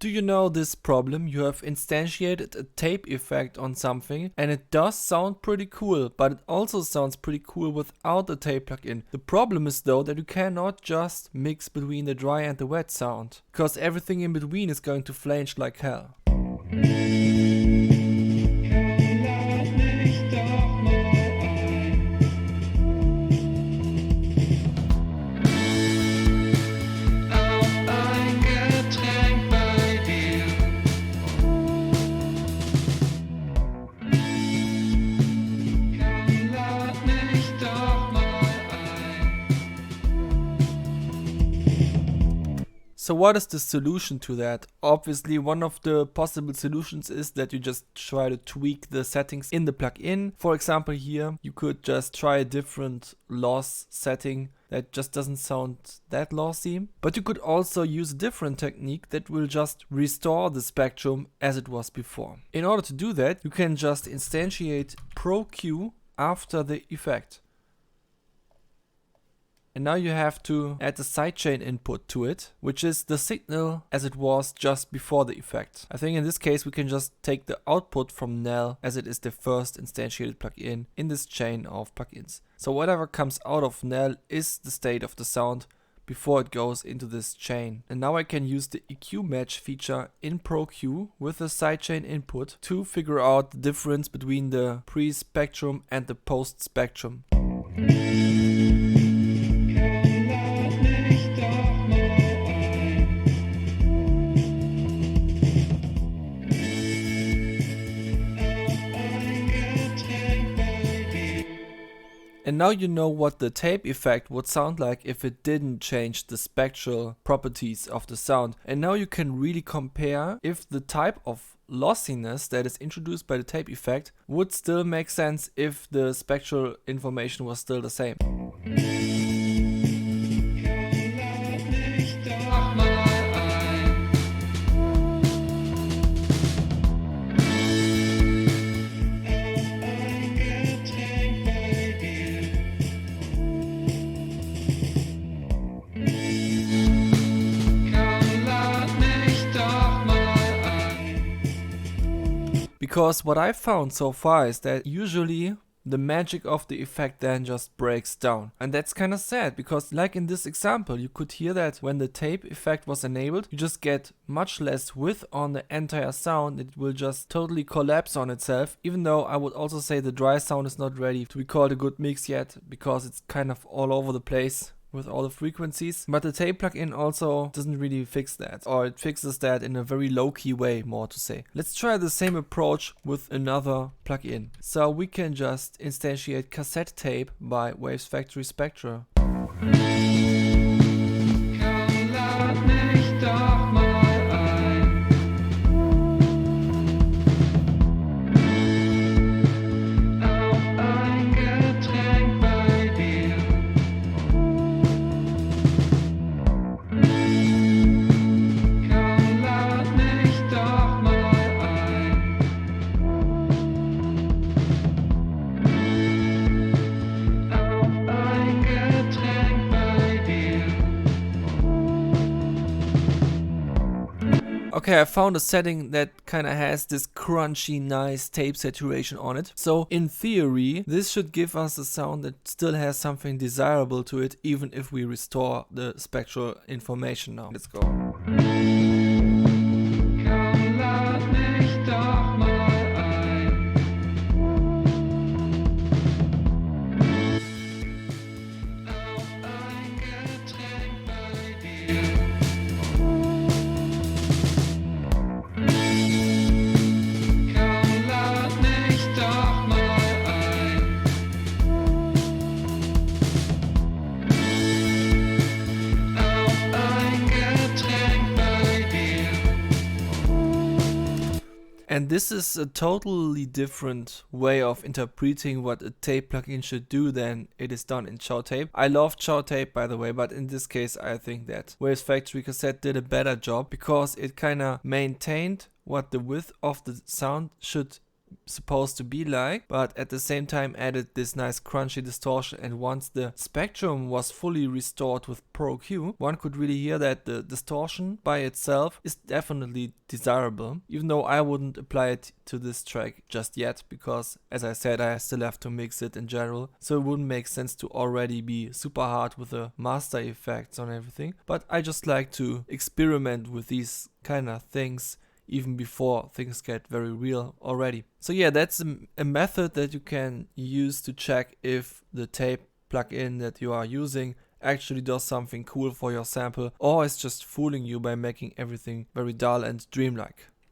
Do you know this problem? You have instantiated a tape effect on something and it does sound pretty cool, but it also sounds pretty cool without the tape plugin. The problem is though that you cannot just mix between the dry and the wet sound, because everything in between is going to flange like hell. So what is the solution to that? Obviously, one of the possible solutions is that you just try to tweak the settings in the plugin. For example, here you could just try a different loss setting that just doesn't sound that lossy. But you could also use a different technique that will just restore the spectrum as it was before. In order to do that, you can just instantiate ProQ after the effect. And now you have to add the sidechain input to it, which is the signal as it was just before the effect. I think in this case we can just take the output from null as it is the first instantiated plugin in this chain of plugins. So whatever comes out of null is the state of the sound before it goes into this chain. And now I can use the EQ match feature in ProQ with the sidechain input to figure out the difference between the pre-spectrum and the post-spectrum. And now you know what the tape effect would sound like if it didn't change the spectral properties of the sound. And now you can really compare if the type of lossiness that is introduced by the tape effect would still make sense if the spectral information was still the same. Because what I found so far is that usually the magic of the effect then just breaks down. And that's kind of sad, because like in this example, you could hear that when the tape effect was enabled, you just get much less width on the entire sound. It will just totally collapse on itself, even though I would also say the dry sound is not ready to be called a good mix yet, because it's kind of all over the place with all the frequencies. But the tape plugin also doesn't really fix that, or it fixes that in a very low-key way, more to say. Let's try the same approach with another plugin. So we can just instantiate cassette tape by Wavesfactory Spectra. Okay, I found a setting that kind of has this crunchy, nice tape saturation on it. So in theory, this should give us a sound that still has something desirable to it, even if we restore the spectral information now. Let's go. And this is a totally different way of interpreting what a tape plugin should do than it is done in ChowTape. I love ChowTape, by the way, but in this case I think that Wavesfactory Cassette did a better job, because it kind of maintained what the width of the sound should supposed to be like, but at the same time added this nice crunchy distortion. And once the spectrum was fully restored with Pro Q, one could really hear that the distortion by itself is definitely desirable, even though I wouldn't apply it to this track just yet, because as I said, I still have to mix it in general, so it wouldn't make sense to already be super hard with the master effects on everything. But I just like to experiment with these kind of things even before things get very real already. So yeah, that's a method that you can use to check if the tape plugin that you are using actually does something cool for your sample, or is just fooling you by making everything very dull and dreamlike.